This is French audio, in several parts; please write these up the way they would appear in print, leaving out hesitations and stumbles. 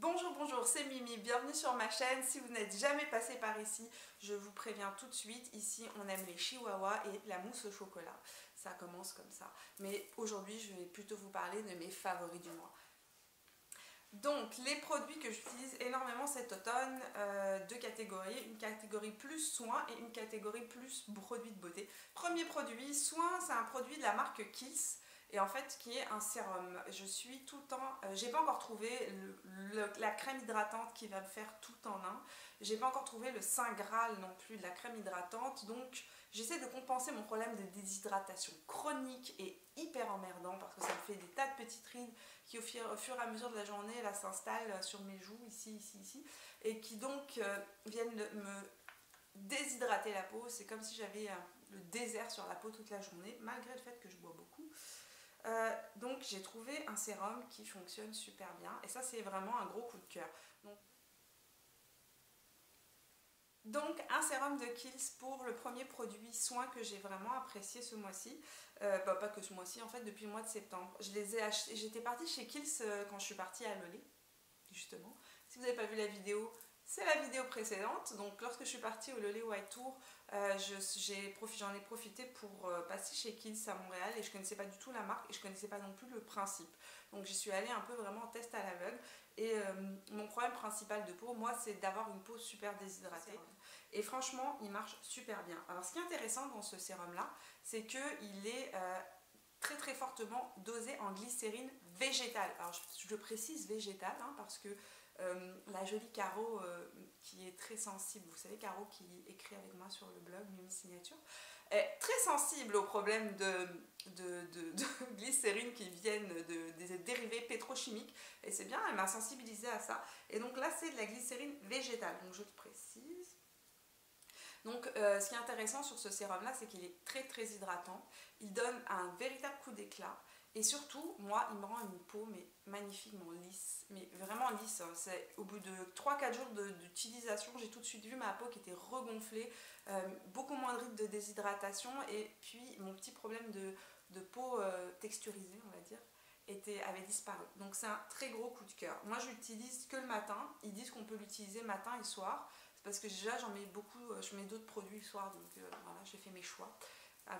Bonjour, bonjour, c'est Mimi, bienvenue sur ma chaîne. Si vous n'êtes jamais passé par ici, je vous préviens tout de suite, ici on aime les chihuahuas et la mousse au chocolat. Ça commence comme ça. Mais aujourd'hui, je vais plutôt vous parler de mes favoris du mois. Donc, les produits que j'utilise énormément cet automne, deux catégories, une catégorie plus soins et une catégorie plus produits de beauté. Premier produit, soins, c'est un produit de la marque Kiehl's et en fait qui est un sérum. Je suis tout le temps, j'ai pas encore trouvé la crème hydratante qui va me faire tout en un. J'ai pas encore trouvé le saint graal non plus de la crème hydratante, donc j'essaie de compenser mon problème de déshydratation chronique et hyper emmerdant parce que ça me fait des tas de petites rides qui au fur et à mesure de la journée là s'installent sur mes joues, ici, et qui donc viennent me déshydrater la peau. C'est comme si j'avais le désert sur la peau toute la journée, malgré le fait que je bois beaucoup. Donc j'ai trouvé un sérum qui fonctionne super bien et ça c'est vraiment un gros coup de cœur. Donc un sérum de Kiehl's pour le premier produit soin que j'ai vraiment apprécié ce mois-ci. Pas que ce mois-ci en fait, depuis le mois de septembre. Je les ai achetés, j'étais partie chez Kiehl's quand je suis partie à Lolé, justement. Si vous n'avez pas vu la vidéo, c'est la vidéo précédente. Donc lorsque je suis partie au Lolé White Tour, j'en ai profité pour passer chez Kiehl's à Montréal et je ne connaissais pas du tout la marque et je ne connaissais pas non plus le principe. Donc j'y suis allée un peu vraiment en test à l'aveugle et mon problème principal de peau, moi, c'est d'avoir une peau super déshydratée. Et franchement, il marche super bien. Alors ce qui est intéressant dans ce sérum là, c'est qu'il est très fortement dosé en glycérine végétale. Alors je précise végétale hein, parce que la jolie Caro qui est très sensible, vous savez Caro qui écrit avec moi sur le blog Mimi Signature, est très sensible aux problèmes de glycérine qui viennent des dérivés pétrochimiques et c'est bien, elle m'a sensibilisée à ça. Et donc là c'est de la glycérine végétale, donc je le précise. Donc ce qui est intéressant sur ce sérum là, c'est qu'il est très hydratant, il donne un véritable coup d'éclat et surtout moi il me rend une peau mais magnifiquement lisse, mais vraiment lisse. Au bout de 3-4 jours d'utilisation, j'ai tout de suite vu ma peau qui était regonflée, beaucoup moins de rides de déshydratation et puis mon petit problème de peau texturisée on va dire avait disparu. Donc c'est un très gros coup de cœur. Moi je l'utilise que le matin, ils disent qu'on peut l'utiliser matin et soir. Parce que déjà j'en mets beaucoup, je mets d'autres produits le soir, donc voilà, j'ai fait mes choix.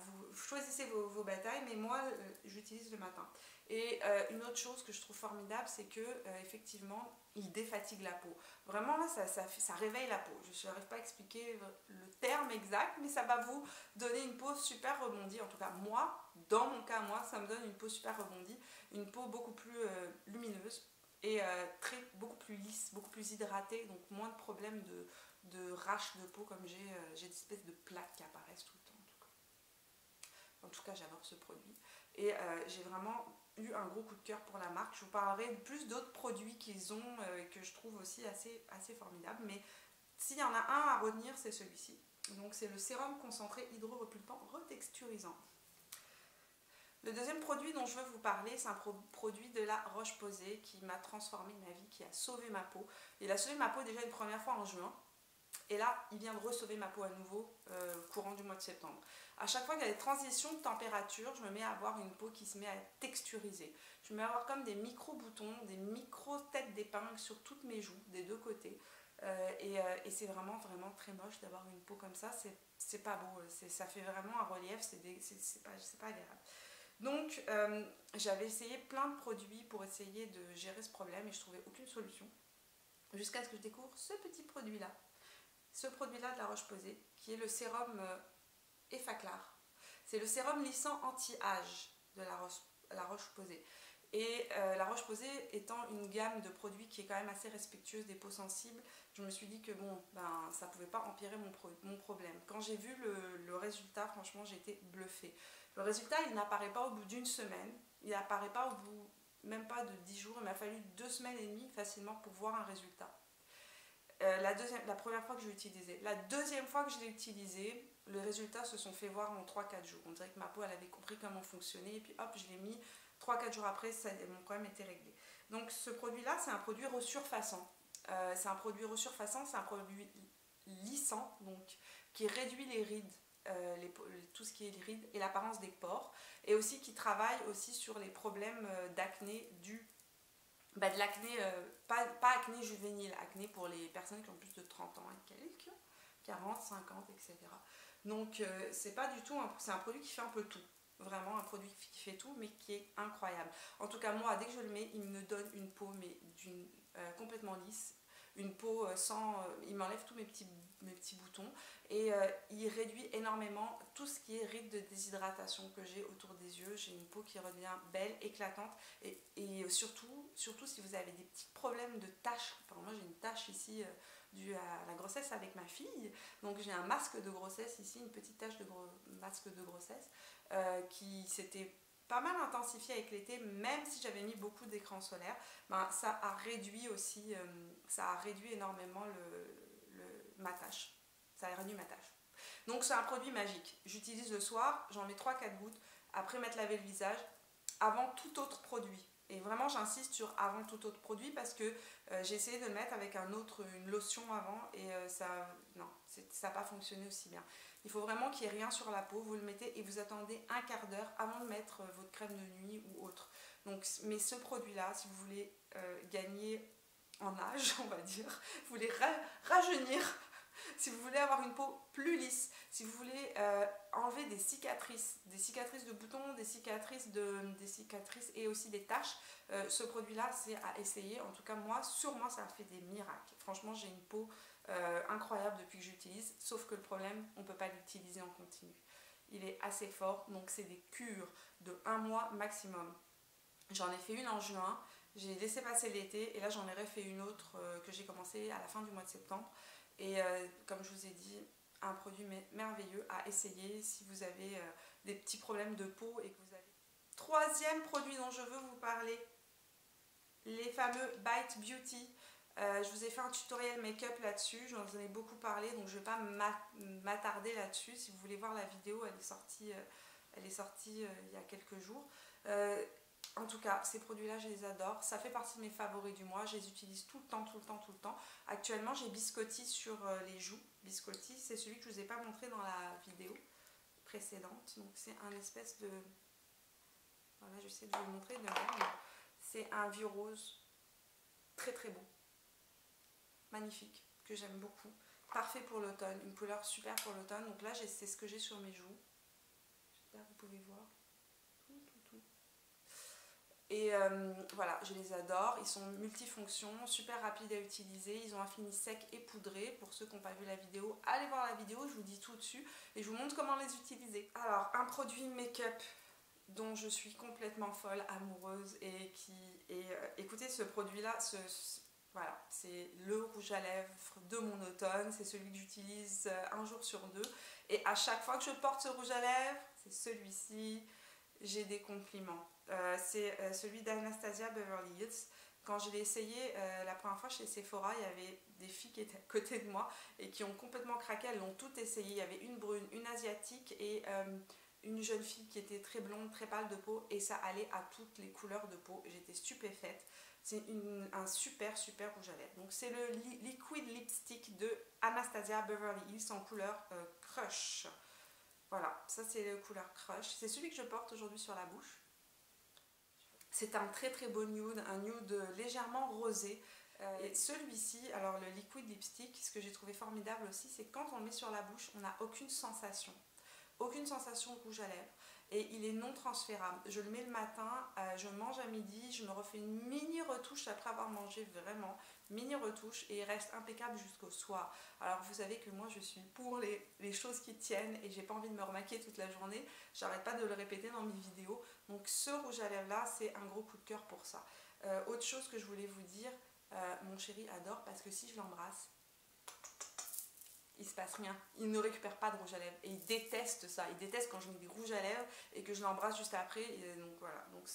Vous choisissez vos batailles, mais moi j'utilise le matin. Et une autre chose que je trouve formidable, c'est que effectivement il défatigue la peau. Vraiment là ça réveille la peau. Je n'arrive pas à expliquer le terme exact, mais ça va vous donner une peau super rebondie. En tout cas moi, dans mon cas, moi ça me donne une peau super rebondie, une peau beaucoup plus lumineuse et beaucoup plus lisse, beaucoup plus hydratée, donc moins de problèmes de raches de peau comme j'ai des espèces de plaques qui apparaissent tout le temps. En tout cas j'adore ce produit et j'ai vraiment eu un gros coup de cœur pour la marque. Je vous parlerai plus d'autres produits qu'ils ont que je trouve aussi assez formidables, mais s'il y en a un à retenir, c'est celui-ci. Donc c'est le sérum concentré hydro-repulpant retexturisant. Le deuxième produit dont je veux vous parler, c'est un produit de la Roche-Posay qui m'a transformé ma vie, qui a sauvé ma peau. Il a sauvé ma peau déjà une première fois en juin. Et là, il vient de re-sauver ma peau à nouveau courant du mois de septembre. À chaque fois qu'il y a des transitions de température, je me mets à avoir une peau qui se met à texturiser. Je me mets à avoir comme des micro-boutons, des micro-têtes d'épingle sur toutes mes joues, des deux côtés. Et c'est vraiment très moche d'avoir une peau comme ça. C'est pas beau, ça fait vraiment un relief, c'est pas agréable. Donc j'avais essayé plein de produits pour essayer de gérer ce problème et je trouvais aucune solution. Jusqu'à ce que je découvre ce petit produit là. Ce produit là de la Roche-Posay qui est le sérum Effaclar. C'est le sérum lissant anti-âge de la Roche-Posay. Et la Roche-Posay étant une gamme de produits qui est quand même assez respectueuse des peaux sensibles, je me suis dit que bon, ça ne pouvait pas empirer mon problème. Quand j'ai vu le résultat, franchement, j'ai été bluffée. Le résultat, il n'apparaît pas au bout d'une semaine, il n'apparaît pas au bout même pas de 10 jours, il m'a fallu 2 semaines et demie facilement pour voir un résultat. La première fois que je l'ai utilisé. La deuxième fois que je l'ai utilisé, les résultats se sont fait voir en 3-4 jours. On dirait que ma peau elle avait compris comment fonctionner et puis hop, je l'ai mis 3-4 jours après, mon problème était réglé. Donc ce produit là, c'est un produit resurfaçant. C'est un produit lissant, donc qui réduit les rides. Tout ce qui est les rides et l'apparence des pores et aussi qui travaille aussi sur les problèmes d'acné dus de l'acné, pas acné juvénile, acné pour les personnes qui ont plus de 30 ans et quelques, 40, 50, etc. Donc c'est pas du tout, c'est un produit qui fait un peu tout. Vraiment un produit qui fait tout, mais qui est incroyable. En tout cas, moi, dès que je le mets, il me donne une peau mais complètement lisse, une peau sans... il m'enlève tous mes petits boutons et il réduit énormément tout ce qui est rite de déshydratation que j'ai autour des yeux. J'ai une peau qui redevient belle, éclatante et surtout si vous avez des petits problèmes de taches. Enfin, moi, j'ai une tache ici due à la grossesse avec ma fille. Donc j'ai un masque de grossesse ici, une petite tache de masque de grossesse qui s'était pas mal intensifié avec l'été, même si j'avais mis beaucoup d'écran solaire, ben, ça a réduit aussi, ça a réduit énormément ma tâche. Ça a réduit ma tâche. Donc c'est un produit magique. J'utilise le soir, j'en mets 3-4 gouttes, après m'être lavé le visage, avant tout autre produit. Et vraiment j'insiste sur avant tout autre produit parce que j'ai essayé de le mettre avec une lotion avant et ça n'a pas fonctionné aussi bien. Il faut vraiment qu'il n'y ait rien sur la peau, vous le mettez et vous attendez un quart d'heure avant de mettre votre crème de nuit ou autre. Donc, mais ce produit-là, si vous voulez gagner en âge, on va dire, vous voulez rajeunir, si vous voulez avoir une peau plus lisse, si vous voulez enlever des cicatrices de boutons, des cicatrices et aussi des taches, ce produit-là, c'est à essayer. En tout cas, sur moi, ça a fait des miracles. Franchement, j'ai une peau incroyable depuis que j'utilise, sauf que le problème, on ne peut pas l'utiliser en continu. Il est assez fort, donc c'est des cures de 1 mois maximum. J'en ai fait une en juin, j'ai laissé passer l'été et là j'en ai refait une autre que j'ai commencé à la fin du mois de septembre. Et comme je vous ai dit, un produit merveilleux à essayer si vous avez des petits problèmes de peau et que vous avez... Troisième produit dont je veux vous parler, les fameux Bite Beauty. Je vous ai fait un tutoriel make-up là-dessus, j'en ai beaucoup parlé, donc je ne vais pas m'attarder là-dessus. Si vous voulez voir la vidéo, elle est sortie il y a quelques jours. En tout cas, ces produits-là, je les adore. Ça fait partie de mes favoris du mois. Je les utilise tout le temps, tout le temps, tout le temps. Actuellement, j'ai Biscotti sur les joues. Biscotti, c'est celui que je ne vous ai pas montré dans la vidéo précédente. Donc, c'est un espèce de... Voilà, j'essaie de vous le montrer de même. C'est un vieux rose très très beau. Magnifique, que j'aime beaucoup. Parfait pour l'automne. Une couleur super pour l'automne. Donc là, c'est ce que j'ai sur mes joues. J'espère que vous pouvez voir. Et voilà, je les adore, ils sont multifonctions, super rapides à utiliser, ils ont un fini sec et poudré. Pour ceux qui n'ont pas vu la vidéo, allez voir la vidéo, je vous dis tout dessus et je vous montre comment les utiliser. Alors, un produit make-up dont je suis complètement folle, amoureuse et écoutez, ce produit-là, voilà, c'est le rouge à lèvres de mon automne, c'est celui que j'utilise un jour sur deux et à chaque fois que je porte ce rouge à lèvres, c'est celui-ci, j'ai des compliments. C'est celui d'Anastasia Beverly Hills. Quand je l'ai essayé la première fois chez Sephora, il y avait des filles qui étaient à côté de moi et qui ont complètement craqué, elles l'ont toutes essayé. Il y avait une brune, une asiatique et une jeune fille qui était très blonde, très pâle de peau et ça allait à toutes les couleurs de peau. J'étais stupéfaite. C'est un super rouge à lèvres. Donc c'est le Liquid Lipstick de Anastasia Beverly Hills en couleur Crush. Voilà, ça c'est la couleur Crush. C'est celui que je porte aujourd'hui sur la bouche. C'est un très très beau nude, un nude légèrement rosé. Et celui-ci, alors le liquid lipstick, ce que j'ai trouvé formidable aussi, c'est que quand on le met sur la bouche, on n'a aucune sensation de rouge à lèvres. Et il est non transférable. Je le mets le matin, je mange à midi, je me refais une mini retouche après avoir mangé, vraiment mini retouche, et il reste impeccable jusqu'au soir. Alors vous savez que moi je suis pour les choses qui tiennent et j'ai pas envie de me remaquiller toute la journée, j'arrête pas de le répéter dans mes vidéos. Donc ce rouge à lèvres là, c'est un gros coup de cœur pour ça. Autre chose que je voulais vous dire, mon chéri adore parce que si je l'embrasse, il se passe rien, il ne récupère pas de rouge à lèvres et il déteste ça, il déteste quand je mets des rouges à lèvres et que je l'embrasse juste après. Et donc voilà, donc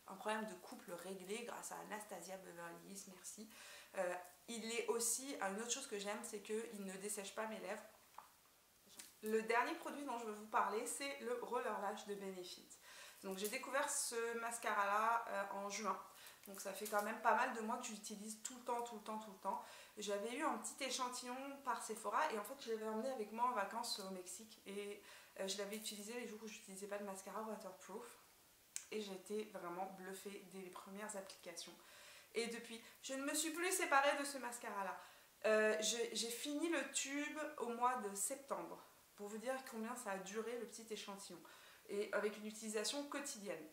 un problème de couple réglé grâce à Anastasia Beverly Hills, merci. Il est aussi, une autre chose que j'aime, c'est qu'il ne dessèche pas mes lèvres. Le dernier produit dont je veux vous parler, c'est le Roller Lash de Benefit. Donc j'ai découvert ce mascara là en juin. Donc ça fait quand même pas mal de mois que j'utilise tout le temps. J'avais eu un petit échantillon par Sephora et en fait je l'avais emmené avec moi en vacances au Mexique. Et je l'avais utilisé les jours où je n'utilisais pas de mascara waterproof. Et j'étais vraiment bluffée dès les premières applications. Et depuis, je ne me suis plus séparée de ce mascara-là. J'ai fini le tube au mois de septembre, pour vous dire combien ça a duré le petit échantillon. Et avec une utilisation quotidienne.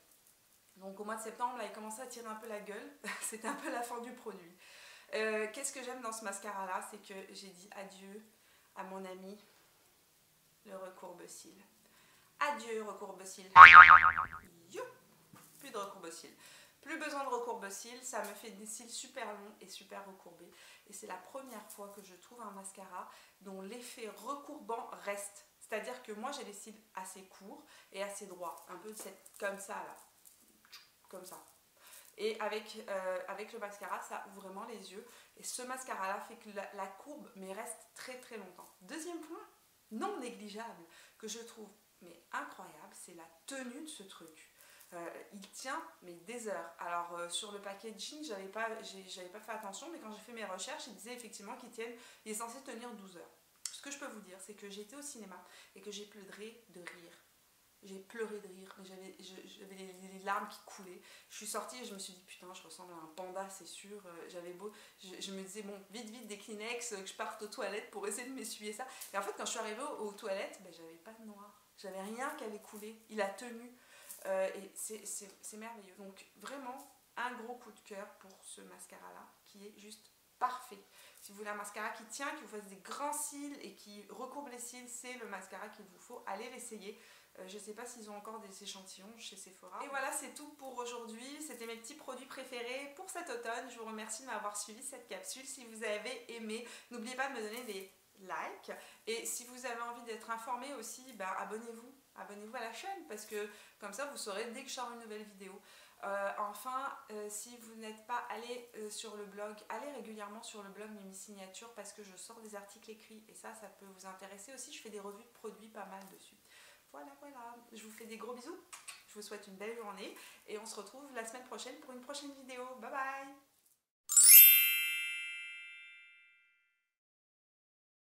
Donc au mois de septembre, là, il commençait à tirer un peu la gueule. C'était un peu la fin du produit. Qu'est-ce que j'aime dans ce mascara-là? C'est que j'ai dit adieu à mon ami, le recourbe-cils. Adieu, recourbe-cils. Plus de recourbe-cils. Plus besoin de recourbe-cils, ça me fait des cils super longs et super recourbés. Et c'est la première fois que je trouve un mascara dont l'effet recourbant reste. C'est-à-dire que moi j'ai les cils assez courts et assez droits. Un peu comme ça là. Comme ça. Et avec le mascara, ça ouvre vraiment les yeux. Et ce mascara-là fait que la courbe mais reste très très longtemps. Deuxième point, non négligeable, que je trouve mais incroyable, c'est la tenue de ce truc. Il tient mais des heures. Alors sur le packaging, j'avais pas fait attention, mais quand j'ai fait mes recherches, il disait effectivement il est censé tenir 12 heures. Ce que je peux vous dire, c'est que j'étais au cinéma et que j'ai pleuré de rire. J'ai pleuré de rire, j'avais les larmes qui coulaient. Je suis sortie et je me suis dit putain, je ressemble à un panda, c'est sûr. Je me disais bon, vite des Kleenex, que je parte aux toilettes pour essayer de m'essuyer ça. Et en fait, quand je suis arrivée aux toilettes, ben, j'avais pas de noir, j'avais rien qui avait coulé. Il a tenu et c'est merveilleux. Donc vraiment un gros coup de cœur pour ce mascara là qui est juste parfait. Si vous voulez un mascara qui tient, qui vous fasse des grands cils et qui recourbe les cils, c'est le mascara qu'il vous faut. Allez l'essayer. Je ne sais pas s'ils ont encore des échantillons chez Sephora. Et voilà, c'est tout pour aujourd'hui. C'était mes petits produits préférés pour cet automne. Je vous remercie de m'avoir suivi cette capsule. Si vous avez aimé, n'oubliez pas de me donner des likes. Et si vous avez envie d'être informé aussi, ben, abonnez-vous. Abonnez-vous à la chaîne parce que comme ça, vous saurez dès que je sors une nouvelle vidéo. Enfin, si vous n'êtes pas allé sur le blog, allez régulièrement sur le blog Mimi Signature parce que je sors des articles écrits et ça peut vous intéresser aussi. Je fais des revues de produits pas mal dessus. Voilà, je vous fais des gros bisous, je vous souhaite une belle journée et on se retrouve la semaine prochaine pour une prochaine vidéo. Bye bye!